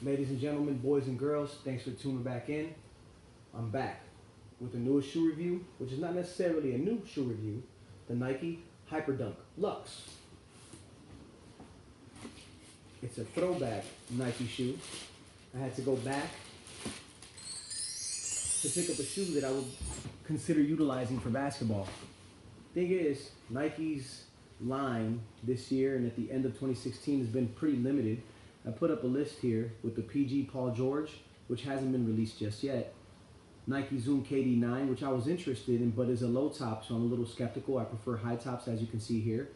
Ladies and gentlemen, boys and girls, thanks for tuning back in. I'm back with the newest shoe review, which is not necessarily a new shoe review, the Nike Hyperdunk LUX. It's a throwback Nike shoe. I had to go back to pick up a shoe that I would consider utilizing for basketball. Thing is, Nike's line this year and at the end of 2016 has been pretty limited. I put up a list here with the PG Paul George, which hasn't been released just yet. Nike Zoom KD9, which I was interested in, but is a low top, so I'm a little skeptical. I prefer high tops, as you can see here.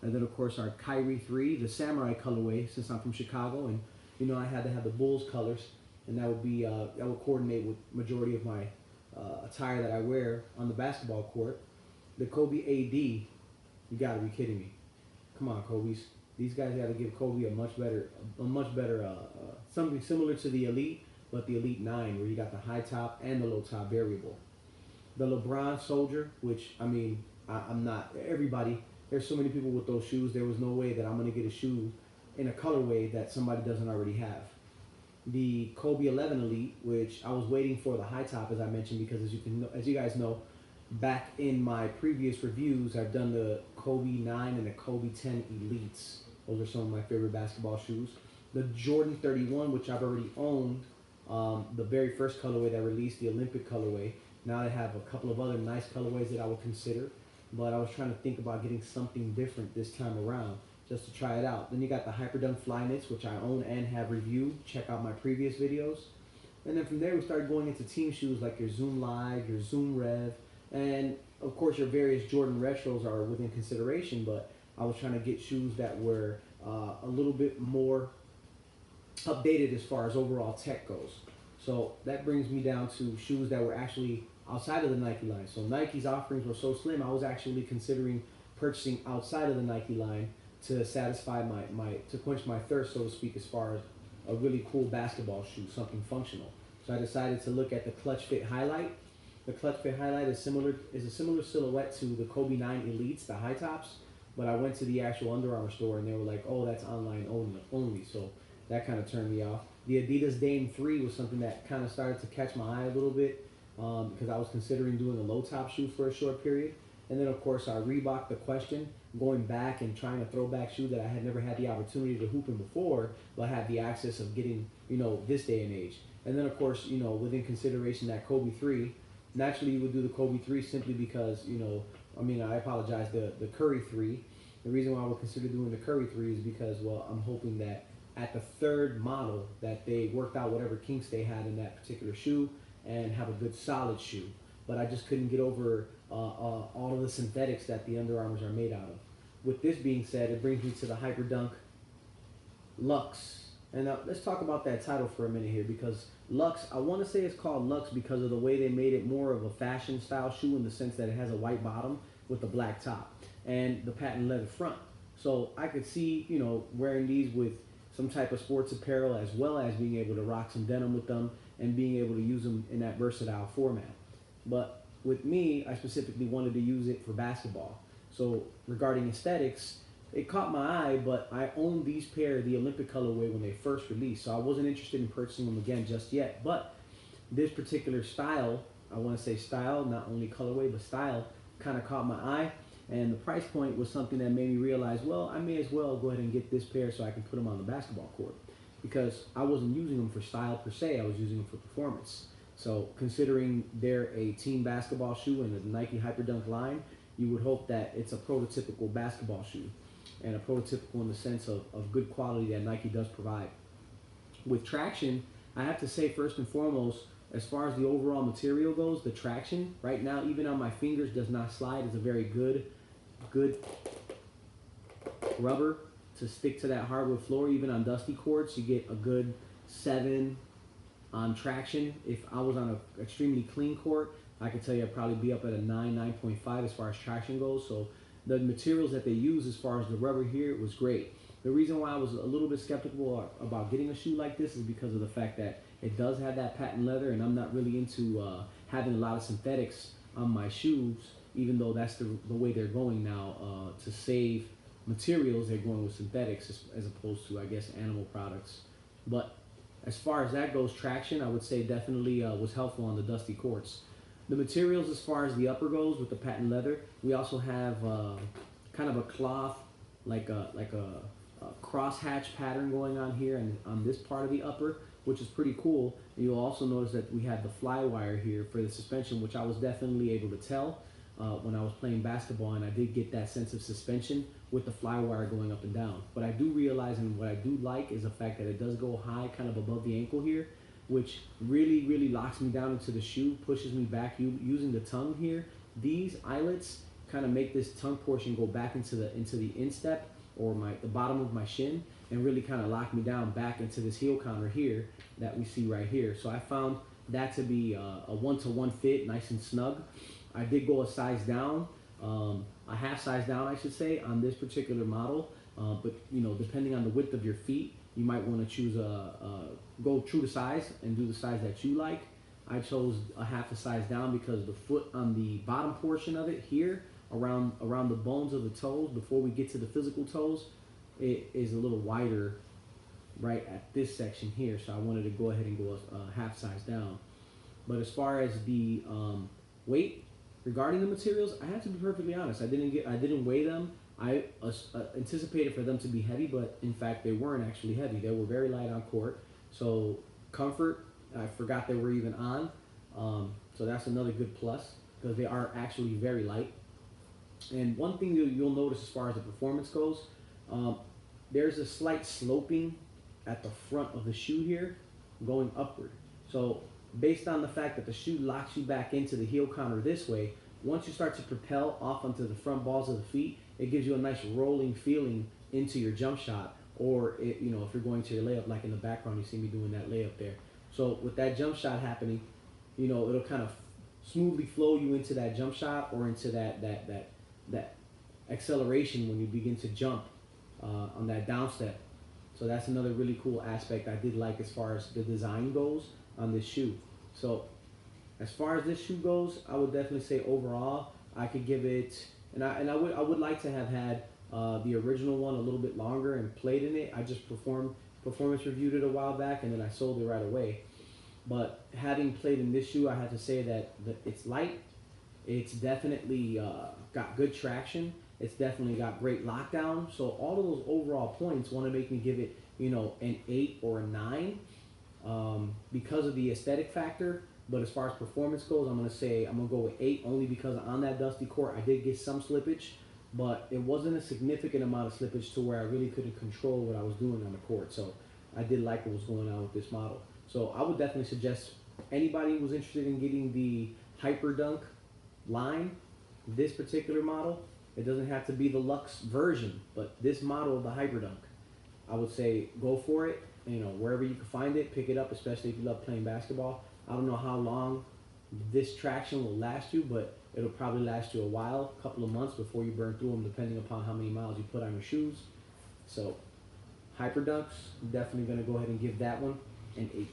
And then, of course, our Kyrie 3, the Samurai colorway, since I'm from Chicago, and I had to have the Bulls colors, and that would coordinate with majority of my attire that I wear on the basketball court. The Kobe AD, you gotta be kidding me! Come on, Kobe's. These guys got to give Kobe a much better, something similar to the Elite, but the Elite 9, where you got the high top and the low top variable. The LeBron Soldier, which, I'm not, everybody, there's so many people with those shoes, there was no way that I'm going to get a shoe in a colorway that somebody doesn't already have. The Kobe 11 Elite, which I was waiting for the high top, as I mentioned, because as you guys know, back in my previous reviews, I've done the Kobe 9 and the Kobe 10 Elites. Those are some of my favorite basketball shoes. The Jordan 31, which I've already owned, the very first colorway that released, the Olympic colorway. Now I have a couple of other nice colorways that I would consider, but I was trying to think about getting something different this time around, just to try it out. Then you got the Hyperdunk Flyknits, which I own and have reviewed. Check out my previous videos. And then from there we started going into team shoes like your Zoom Live, your Zoom Rev, and of course your various Jordan Retros are within consideration, but I was trying to get shoes that were a little bit more updated as far as overall tech goes. So that brings me down to shoes that were actually outside of the Nike line. So Nike's offerings were so slim, I was actually considering purchasing outside of the Nike line to satisfy to quench my thirst, so to speak, as far as a really cool basketball shoe, something functional. So I decided to look at the Clutch Fit Highlight. The Clutch Fit Highlight is a similar silhouette to the Kobe 9 Elites, the high tops. But I went to the actual Under Armour store and they were like, oh, that's online only. So that kind of turned me off. The Adidas Dame 3 was something that kind of started to catch my eye a little bit because I was considering doing a low top shoe for a short period. And then, of course, our Reebok The Question, going back and trying a throwback shoe that I had never had the opportunity to hoop in before, but had the access of getting, this day and age. And then, of course, within consideration that Kobe 3, naturally you would do the Kobe 3 simply because, I apologize, the Curry 3. The reason why I would consider doing the Curry 3 is because, well, I'm hoping that at the third model that they worked out whatever kinks they had in that particular shoe and have a good solid shoe. But I just couldn't get over all of the synthetics that the Under Armours are made out of. With this being said, it brings me to the Hyperdunk LUX. And let's talk about that title for a minute here, because LUX, I want to say it's called LUX because of the way they made it more of a fashion style shoe, in the sense that it has a white bottom with a black top and the patent leather front. So I could see, wearing these with some type of sports apparel, as well as being able to rock some denim with them and being able to use them in that versatile format. But with me, I specifically wanted to use it for basketball. So regarding aesthetics, it caught my eye, but I owned these pair, the Olympic colorway, when they first released. So I wasn't interested in purchasing them again just yet. But this particular style, I want to say style, not only colorway, but style, kind of caught my eye. And the price point was something that made me realize, well, I may as well go ahead and get this pair so I can put them on the basketball court. Because I wasn't using them for style per se, I was using them for performance. So considering they're a team basketball shoe in the Nike Hyperdunk line, you would hope that it's a prototypical basketball shoe, and a prototypical in the sense of good quality that Nike does provide. With traction, I have to say, first and foremost, as far as the overall material goes, the traction right now, even on my fingers, does not slide. It's a very good rubber to stick to that hardwood floor. Even on dusty courts, you get a good 7 on traction. If I was on an extremely clean court, I could tell you I'd probably be up at a 9.5 as far as traction goes. So the materials that they use as far as the rubber here was great. The reason why I was a little bit skeptical about getting a shoe like this is because of the fact that it does have that patent leather, and I'm not really into having a lot of synthetics on my shoes, even though that's the way they're going now. To save materials, they're going with synthetics as opposed to, I guess, animal products. But as far as that goes, traction, I would say definitely was helpful on the dusty courts. The materials, as far as the upper goes, with the patent leather, we also have kind of a cloth, like a crosshatch pattern going on here and on this part of the upper, which is pretty cool. And you'll also notice that we have the fly wire here for the suspension, which I was definitely able to tell when I was playing basketball, and I did get that sense of suspension with the fly wire going up and down. But I do realize, and what I do like, is the fact that it does go high, kind of above the ankle here, which really locks me down into the shoe, pushes me back. Using the tongue here, these eyelets kind of make this tongue portion go back into the instep, or the bottom of my shin, and really kind of lock me down back into this heel counter here that we see right here. So I found that to be a 1-to-1 fit, nice and snug. I did go a size down, a half size down, I should say, on this particular model. But you know, depending on the width of your feet, you might want to choose go true to size and do the size that you like. I chose a half a size down because the foot on the bottom portion of it here, around the bones of the toes, before we get to the physical toes, it is a little wider right at this section here. So I wanted to go ahead and go a half size down. But as far as the weight, regarding the materials, I have to be perfectly honest. I didn't weigh them. I anticipated for them to be heavy, but in fact they weren't actually heavy. They were very light on court. So comfort, I forgot they were even on. So that's another good plus, because they are actually very light. And one thing you'll notice as far as the performance goes, there's a slight sloping at the front of the shoe here, going upward. So based on the fact that the shoe locks you back into the heel counter this way, once you start to propel off onto the front balls of the feet, it gives you a nice rolling feeling into your jump shot. Or you know, if you're going to your layup, like in the background, you see me doing that layup there. So with that jump shot happening, you know, it'll kind of smoothly flow you into that jump shot, or into that acceleration when you begin to jump on that down step. So that's another really cool aspect I did like as far as the design goes on this shoe. So as far as this shoe goes, I would definitely say overall I could give it, and I would like to have had the original one a little bit longer and played in it. I just performance reviewed it a while back, and then I sold it right away. But having played in this shoe, I have to say that it's light. It's definitely got good traction. It's definitely got great lockdown. So all of those overall points want to make me give it, you know, an 8 or a 9 because of the aesthetic factor. But as far as performance goes, I'm gonna go with 8, only because on that dusty court I did get some slippage, but it wasn't a significant amount of slippage to where I really couldn't control what I was doing on the court. So I did like what was going on with this model. So I would definitely suggest anybody who's interested in getting the Hyperdunk line, this particular model. It doesn't have to be the Lux version, but this model of the Hyperdunk, I would say go for it. You know, wherever you can find it, pick it up, especially if you love playing basketball. I don't know how long this traction will last you, but it'll probably last you a while, a couple of months before you burn through them, depending upon how many miles you put on your shoes. So Hyperdunks, I'm definitely going to go ahead and give that one an 8.